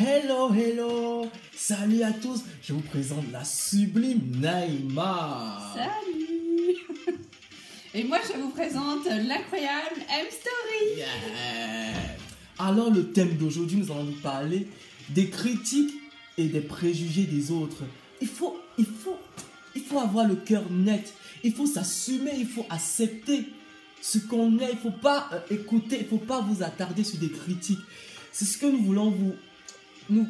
Hello, hello. Salut à tous. Je vous présente la sublime Naïma. Salut. Et moi, je vous présente l'incroyable M-Story. Yeah. Alors, le thème d'aujourd'hui, nous allons nous parler des critiques et des préjugés des autres. Il faut avoir le cœur net. Il faut s'assumer, il faut accepter ce qu'on est. Il ne faut pas écouter, il ne faut pas vous attarder sur des critiques. C'est ce que nous voulons nous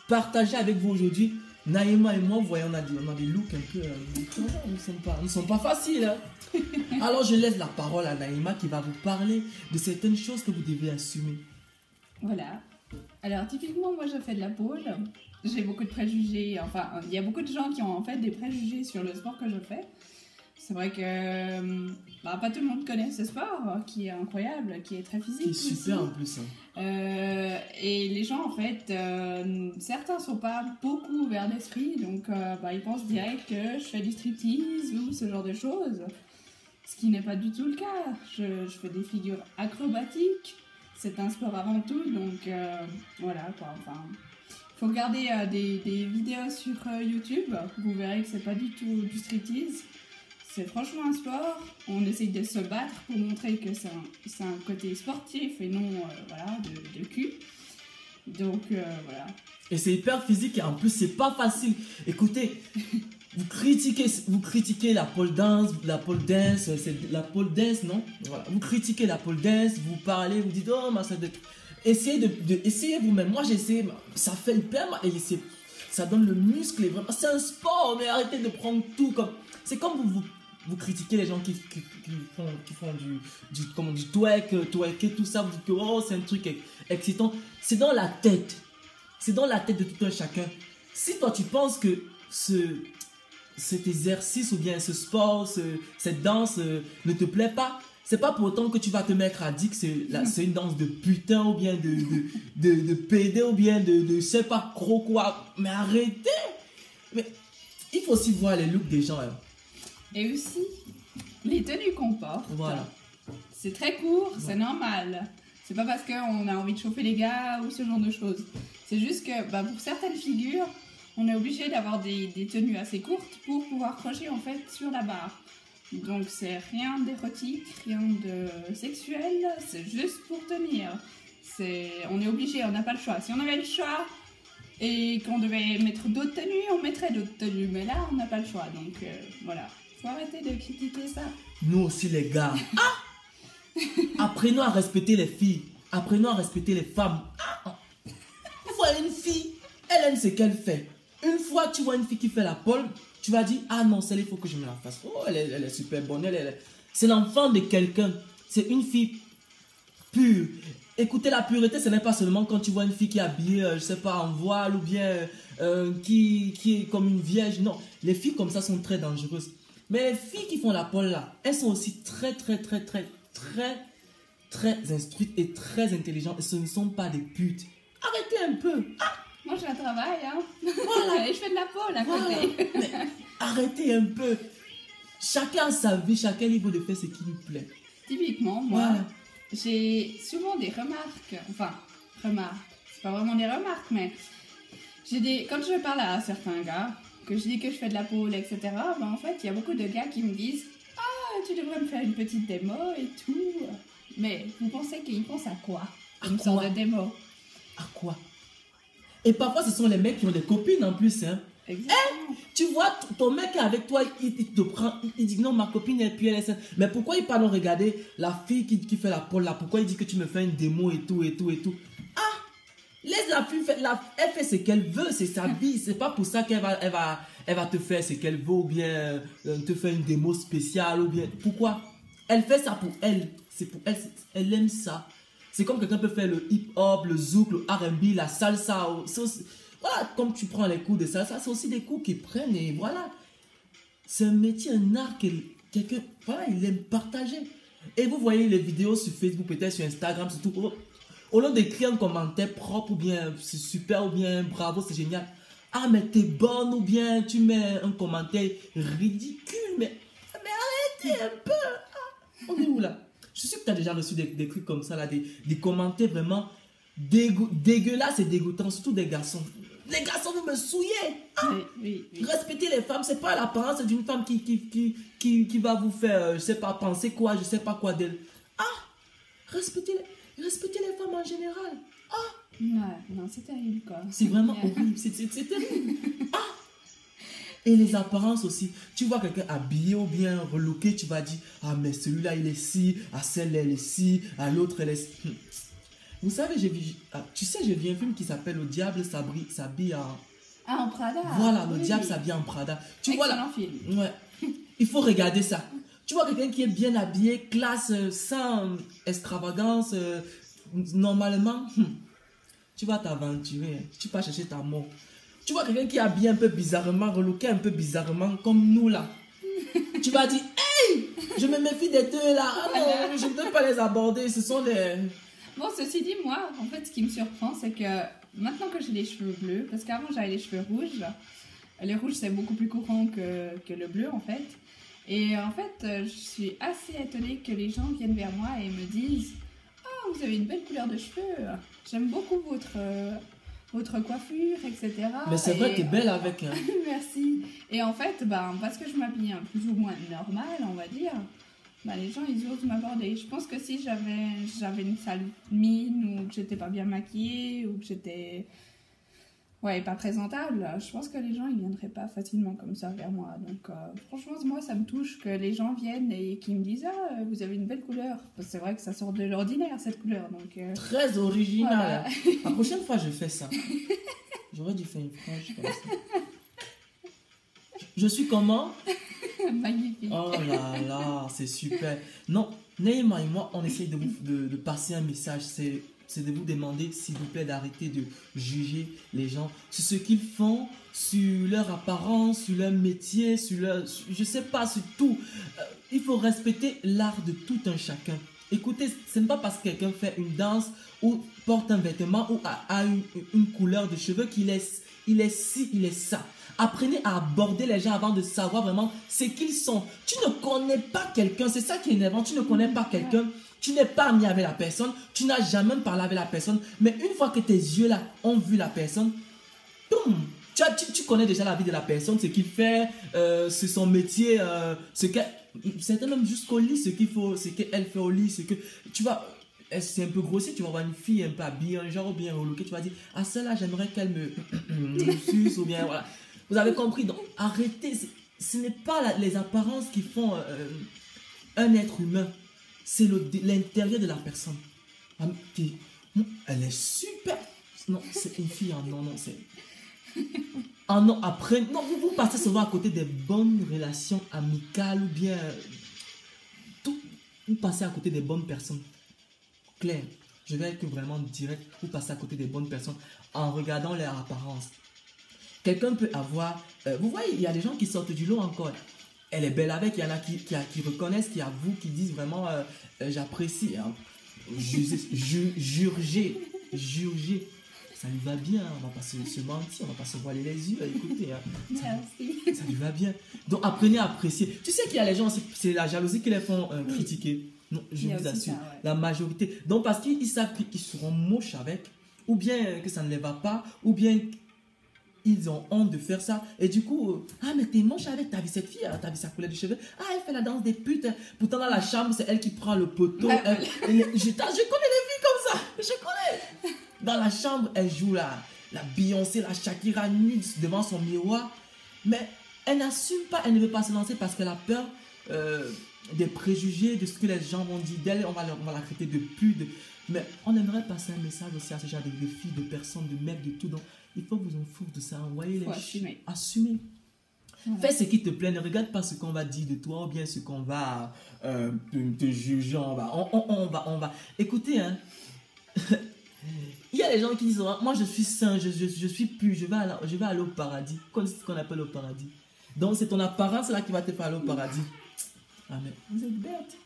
partager avec vous aujourd'hui. Naïma et moi, vous voyez, on a des looks un peu... nous ne sommes pas faciles. Hein? Alors, je laisse la parole à Naïma qui va vous parler de certaines choses que vous devez assumer. Voilà. Alors, typiquement, moi, je fais de la pole. J'ai beaucoup de préjugés. Enfin, il y a beaucoup de gens qui ont en fait des préjugés sur le sport que je fais. C'est vrai que pas tout le monde connaît ce sport, qui est incroyable, qui est très physique. Qui est super en plus. Hein. Et les gens, en fait, certains sont pas beaucoup ouverts d'esprit, donc ils pensent direct que je fais du striptease ou ce genre de choses. Ce qui n'est pas du tout le cas. Je fais des figures acrobatiques. C'est un sport avant tout, donc voilà quoi. Enfin, faut regarder des vidéos sur YouTube. Vous verrez que c'est pas du tout du striptease. C'est franchement un sport. On essaye de se battre pour montrer que c'est un côté sportif et non de cul. Donc voilà. Et c'est hyper physique et en plus c'est pas facile. Écoutez, vous critiquez la pole dance, c'est la pole dance, non? Voilà. Vous critiquez la pole dance, vous parlez, vous dites oh ça de... Essayez vous-même. Moi j'ai essayé, ça fait hyper mal et ça donne le muscle et vraiment c'est un sport, mais arrêtez de prendre tout comme... C'est comme vous critiquez les gens qui font du twerk, tout ça, vous dites que oh, c'est un truc excitant. C'est dans la tête. C'est dans la tête de tout un chacun. Si toi tu penses que cet exercice ou bien ce sport, cette danse ne te plaît pas, c'est pas pour autant que tu vas te mettre à dire que c'est une danse de putain ou bien de pédé ou bien de je sais pas trop quoi. Mais arrêtez. Mais il faut aussi voir les looks des gens. Hein. Et aussi, les tenues qu'on porte. Voilà. C'est très court, c'est normal. C'est pas parce qu'on a envie de chauffer les gars ou ce genre de choses. C'est juste que pour certaines figures, on est obligé d'avoir des tenues assez courtes pour pouvoir crocher en fait sur la barre. Donc c'est rien d'érotique, rien de sexuel, c'est juste pour tenir. On est obligé, on n'a pas le choix. Si on avait le choix et qu'on devait mettre d'autres tenues, on mettrait d'autres tenues. Mais là, on n'a pas le choix. Donc voilà. Faut arrêter de critiquer ça. Nous aussi les gars. Apprenons à respecter les filles. Apprenons à respecter les femmes. Vous voyez une fille, elle aime ce qu'elle fait. Une fois tu vois une fille qui fait la pole, tu vas dire ah non, celle il faut que je me la fasse. Oh, elle est super bonne. C'est l'enfant de quelqu'un. C'est une fille pure. Écoutez, la pureté, ce n'est pas seulement quand tu vois une fille qui est habillée, je sais pas, en voile ou bien qui est comme une vierge. Non, les filles comme ça sont très dangereuses. Mais les filles qui font la pole là, elles sont aussi très instruites et très intelligentes. Et ce ne sont pas des putes. Arrêtez un peu. Moi, je la travaille, hein. Voilà. Et je fais de la pole à côté. Mais arrêtez un peu. Chacun a sa vie, chacun est libre de faire ce qui lui plaît. Typiquement, moi, j'ai souvent des remarques. Enfin, c'est pas vraiment des remarques, mais quand je parle à certains gars, que je dis que je fais de la pole, etc., en fait, il y a beaucoup de gars qui me disent « Ah, tu devrais me faire une petite démo et tout. » Mais vous pensez qu'ils pensent à quoi? Une sorte de démo. À quoi? Et parfois, ce sont les mecs qui ont des copines en plus. Hein. Exactement. Tu vois, ton mec est avec toi, il te prend, il dit non, ma copine et puis elle est saine. Mais pourquoi il parle de regarder la fille qui fait la pole là? Pourquoi il dit que tu me fais une démo et tout? Laisse la fille faire, elle fait ce qu'elle veut, c'est sa vie. C'est pas pour ça qu'elle va te faire ce qu'elle veut ou bien te faire une démo spéciale ou bien. Pourquoi? Elle fait ça pour elle. C'est pour elle, elle aime ça. C'est comme quelqu'un peut faire le hip-hop, le zouk, le R&B, la salsa. Voilà, comme tu prends les cours de salsa, c'est aussi des cours qu'ils prennent et voilà. C'est un métier, un art que quelqu'un, voilà, il aime partager. Et vous voyez les vidéos sur Facebook, peut-être sur Instagram, surtout. Au lieu d'écrire un commentaire propre ou bien c'est super ou bien bravo, c'est génial. Ah, mais t'es bonne ou bien tu mets un commentaire ridicule. Mais arrêtez un peu. On est où là? Je suis sûr que tu as déjà reçu des trucs comme ça, là, des commentaires vraiment dégueulasse et dégoûtant, surtout des garçons. Les garçons, vous me souillez. Ah, oui. respectez les femmes, c'est pas l'apparence d'une femme qui va vous faire, je sais pas, penser quoi, je sais pas quoi d'elle. Ah, respectez les femmes en général. Ah, Ouais, non, c'est terrible, quoi. c'est vraiment horrible, c'est terrible. Ah, et les apparences aussi. Tu vois quelqu'un habillé ou bien relooké, tu vas dire, ah mais celui-là il est ci, à celle elle est ci, à l'autre elle est ci. Vous savez, j'ai vu un film qui s'appelle Le Diable s'habille en... Ah, en Prada. Voilà, Le Oui. Diable s'habille en Prada. Tu vois là, Excellent film. ouais. Il faut regarder ça. Tu vois quelqu'un qui est bien habillé, classe, sans extravagance, normalement, tu vas t'aventurer, tu vas chercher ta mort. Tu vois quelqu'un qui est habillé un peu bizarrement, relooké un peu bizarrement, comme nous là. Tu vas dire, hey, je me méfie des deux là. Ah non, je ne peux pas les aborder, ce sont des... Bon, ceci dit, moi, en fait, ce qui me surprend, c'est que maintenant que j'ai les cheveux bleus, parce qu'avant j'avais les cheveux rouges, les rouges c'est beaucoup plus courant que le bleu en fait. Et en fait, je suis assez étonnée que les gens viennent vers moi et me disent « Oh, vous avez une belle couleur de cheveux, j'aime beaucoup votre coiffure, etc. » Mais c'est vrai, t'es belle avec. Hein. Merci. Et en fait, parce que je m'habille plus ou moins normal, on va dire, les gens, ils osent m'aborder. Je pense que si j'avais une sale mine, ou que j'étais pas bien maquillée, ou que j'étais pas présentable, je pense que les gens, ils viendraient pas facilement comme ça vers moi. Donc, franchement, moi, ça me touche que les gens viennent et qu'ils me disent « Ah, vous avez une belle couleur. » Parce que c'est vrai que ça sort de l'ordinaire, cette couleur. Donc, très original. Voilà. La prochaine fois, je fais ça. J'aurais dû faire une frange comme ça. Je suis comment? Magnifique. Oh là là, c'est super. Non, Neymar et moi, on essaye de passer un message. C'est de vous demander, s'il vous plaît, d'arrêter de juger les gens sur ce qu'ils font, sur leur apparence, sur leur métier, je sais pas, sur tout. Il faut respecter l'art de tout un chacun. Écoutez, ce n'est pas parce que quelqu'un fait une danse ou porte un vêtement ou a une couleur de cheveux qu'il est ci, il est ça. Apprenez à aborder les gens avant de savoir vraiment ce qu'ils sont. Tu ne connais pas quelqu'un, c'est ça qui est énervant. Tu ne connais pas quelqu'un, tu n'es pas ami avec la personne, tu n'as jamais parlé avec la personne, mais une fois que tes yeux là ont vu la personne, boum, tu connais déjà la vie de la personne, ce qu'il fait, c'est son métier, certains même jusqu'au lit, ce qu'il faut, ce qu'elle fait au lit, ce que tu vas... C'est un peu grossier, tu vas voir une fille un peu habillée, un genre bien relookée, tu vas dire, ah celle-là j'aimerais qu'elle me suce ou bien voilà. Vous avez compris, donc arrêtez, ce n'est pas les apparences qui font un être humain, c'est l'intérieur de la personne. Elle est super. Non, c'est une fille, non, c'est... Ah non, après, non, vous passez souvent à côté des bonnes relations amicales ou bien... vous passez à côté des bonnes personnes. Claire, je vais être vraiment direct, vous passez à côté des bonnes personnes en regardant leur apparence. Quelqu'un peut avoir... vous voyez, il y a des gens qui sortent du lot encore. Elle est belle avec, il y en a qui reconnaissent, qui avouent, qui disent vraiment j'apprécie. Hein. Jurger. Ça lui va bien, on va pas se mentir, on va pas se voiler les yeux. Écoutez, hein, ça lui va bien. Donc apprenez à apprécier. Tu sais qu'il y a les gens, c'est la jalousie qui les font critiquer. Non, je vous assure, la majorité. Donc parce qu'ils savent qu'ils seront moches avec, ou bien que ça ne les va pas, ou bien ils ont honte de faire ça. Et du coup, ah mais t'es moche avec, t'as vu cette fille, t'as vu sa couleur de cheveux, ah elle fait la danse des putes. Pourtant dans la chambre, c'est elle qui prend le poteau. Je connais les filles comme ça, je connais. Dans la chambre, elle joue la Beyoncé, la Shakira nue devant son miroir. Mais elle n'assume pas, elle ne veut pas se lancer parce qu'elle a peur des préjugés, de ce que les gens vont dire d'elle. On va la traiter de pute. Mais on aimerait passer un message aussi à ce genre de filles, de personnes, de mecs, de tout. Donc, il faut vous en foutre de ça. Envoyez les assumer. Assumer. Fais ce qui te plaît. Ne regarde pas ce qu'on va dire de toi ou bien ce qu'on va te juger. On va. Écoutez, hein. Il y a des gens qui disent moi je suis saint, je suis pur, je vais aller au paradis. C'est ce qu'on appelle au paradis. Donc c'est ton apparence là qui va te faire aller au paradis. Ah mais vous êtes bête.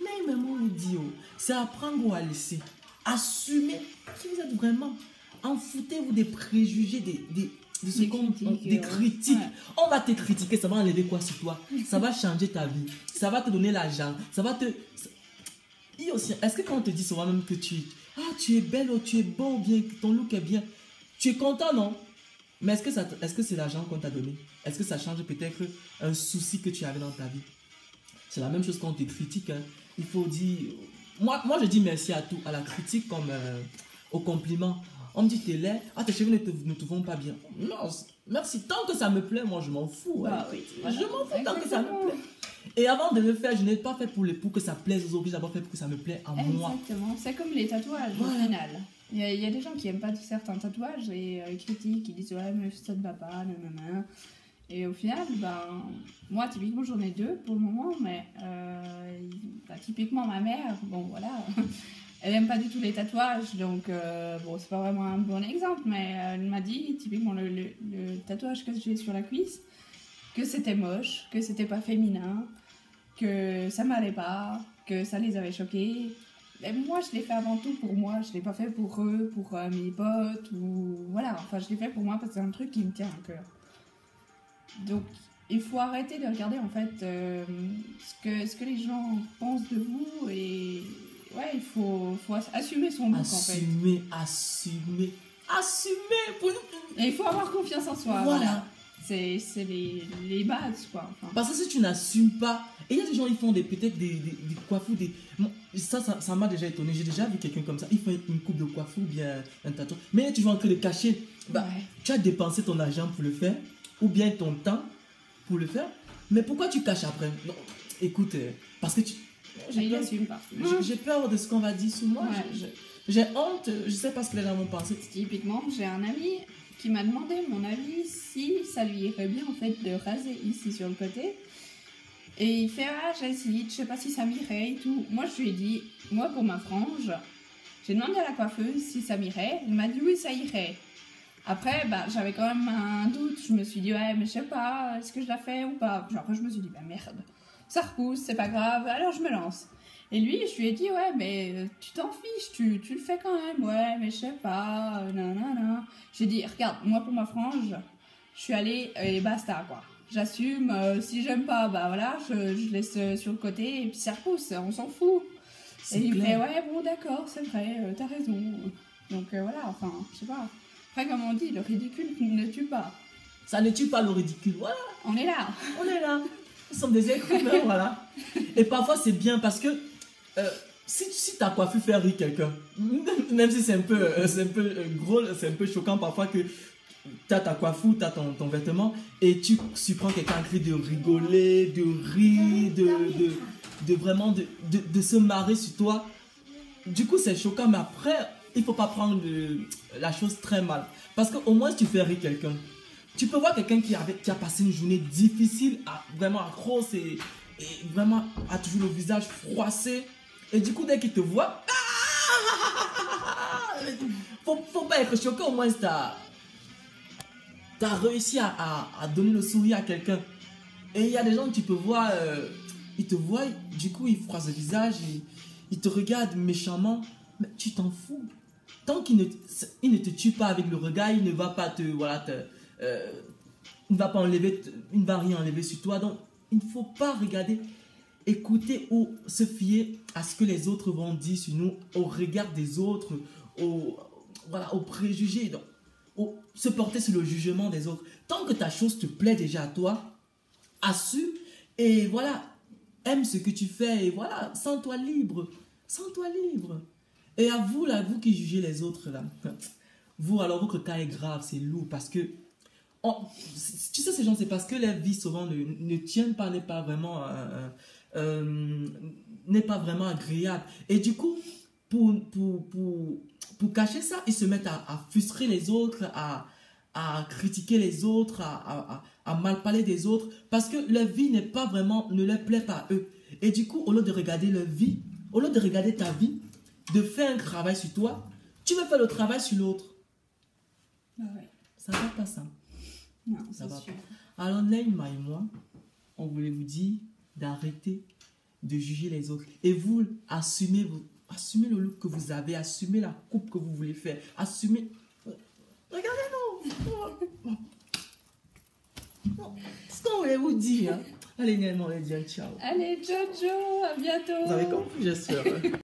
Mais maman vous dit, c'est apprendre ou à laisser. Assumez qui vous êtes vraiment. En foutez-vous des préjugés, des critiques. Ouais. On va te critiquer, ça va enlever quoi sur toi? Ça va changer ta vie. Ça va te donner l'argent. Ça va te... Et aussi, est-ce que quand on te dit souvent même que Ah, tu es belle, oh, tu es beau, bien, ton look est bien. Tu es content, non? Mais est-ce que c'est l'argent qu'on t'a donné? Est-ce que ça change peut-être un souci que tu avais dans ta vie? C'est la même chose quand on te critique, hein. Il faut dire... Moi, je dis merci à tout, à la critique comme au compliment. On me dit t'es laid, ah tes cheveux ne te vont pas bien. Non, merci, tant que ça me plaît, moi je m'en fous. Bah oui, voilà. Je m'en fous tant que ça me Exactement. plaît. Et avant de le faire, je n'ai pas fait pour que ça plaise aux autres, j'ai d'abord fait pour que ça me plaît à moi. Exactement, c'est comme les tatouages Voilà. au final. Il y a des gens qui aiment pas certains tatouages et ils critiquent, ils disent ouais mais ça ne va pas, nanana. Et au final, ben, moi typiquement j'en ai deux pour le moment, mais bah, typiquement ma mère, bon voilà, elle aime pas du tout les tatouages, donc bon c'est pas vraiment un bon exemple, mais elle m'a dit typiquement le tatouage que j'ai sur la cuisse, que c'était moche, que c'était pas féminin, que ça m'allait pas, que ça les avait choqués. Et moi, je l'ai fait avant tout pour moi, je l'ai pas fait pour eux, pour mes potes, ou voilà, enfin je l'ai fait pour moi parce que c'est un truc qui me tient à cœur. Donc, il faut arrêter de regarder en fait ce que les gens pensent de vous et ouais, il faut assumer son look en fait. Assumer. Et il faut avoir confiance en soi, voilà. C'est les bases quoi. Enfin. Parce que si tu n'assumes pas, et il y a des gens, ils font peut-être des coiffures, ça m'a déjà étonné. J'ai déjà vu quelqu'un comme ça, il fait une coupe de coiffure ou bien un tatouage. Mais tu vas en train de cacher, bah, Ouais. tu as dépensé ton argent pour le faire, ou bien ton temps pour le faire. Mais pourquoi tu caches après? Non, écoute, parce que tu... Il assume pas. J'ai peur de ce qu'on va dire sur moi. Ouais. J'ai honte, je sais pas ce que les gens vont penser. Typiquement, j'ai un ami qui m'a demandé mon avis si ça lui irait bien en fait de raser ici sur le côté. Et il fait ah j'hésite, je sais pas si ça m'irait et tout. Moi je lui ai dit, moi pour ma frange, j'ai demandé à la coiffeuse si ça m'irait. Elle m'a dit oui ça irait. Après bah j'avais quand même un doute, je me suis dit ouais mais je sais pas, est-ce que je la fais ou pas. Puis après je me suis dit bah merde, ça repousse, c'est pas grave, alors je me lance. Et lui, je lui ai dit, ouais, mais tu t'en fiches, tu le fais quand même, ouais, mais je sais pas, nanana. J'ai dit, regarde, moi pour ma frange, je suis allée et basta, quoi. J'assume, si j'aime pas, bah voilà, je laisse sur le côté et puis ça repousse, on s'en fout. Et il me fait, ouais, bon, d'accord, c'est vrai, t'as raison. Donc voilà, enfin, je sais pas. Après, comme on dit, le ridicule ne tue pas. Ça ne tue pas le ridicule, voilà. On est là. On est là. Nous sommes des êtres humains, voilà. Et parfois, c'est bien parce que si ta coiffure fait rire quelqu'un, même si c'est un peu drôle, c'est un peu choquant parfois que tu as ta coiffure, tu as ton vêtement et tu surprends quelqu'un en train de rigoler, de rire, de vraiment de se marrer sur toi. Du coup, c'est choquant, mais après, il faut pas prendre la chose très mal. Parce qu'au moins, si tu fais rire quelqu'un, tu peux voir quelqu'un qui a passé une journée difficile, vraiment à grosse et vraiment a toujours le visage froissé. Et du coup, dès qu'il te voit, faut pas être choqué, au moins tu as réussi à donner le sourire à quelqu'un. Et il y a des gens que tu peux voir, ils te voient, du coup ils froissent le visage, ils te regardent méchamment, mais tu t'en fous. Tant qu'il ne te tue pas avec le regard, il ne va pas te... Voilà, il ne va pas enlever, il ne va rien enlever sur toi. Donc, il ne faut pas regarder, écouter ou se fier à ce que les autres vont dire sur nous, au regard des autres, aux préjugés, donc, se porter sur le jugement des autres. Tant que ta chose te plaît déjà à toi, assume et voilà, aime ce que tu fais et voilà, sens-toi libre. Sens-toi libre. Et à vous, là, vous qui jugez les autres, là, vous, alors votre cas est grave, c'est lourd parce que tu sais, ces gens, c'est parce que leur vie souvent ne tiennent pas, n'est pas vraiment agréable. Et du coup, pour cacher ça, ils se mettent à frustrer les autres, à critiquer les autres, à mal parler des autres, parce que leur vie ne leur plaît pas à eux. Et du coup, au lieu de regarder leur vie, au lieu de regarder ta vie, de faire un travail sur toi, tu veux faire le travail sur l'autre. Ah ouais. Ça va pas ça. Non, Ça c'est va sûr. pas. Alors Neymar et moi, on voulait vous dire d'arrêter de juger les autres. Et vous, assumez le look que vous avez, assumez la coupe que vous voulez faire, assumez... Regardez-nous. Ce qu'on voulait vous dire. Allez Neymar, on va dire ciao. Allez, Jojo, à bientôt. Vous avez compris, j'espère.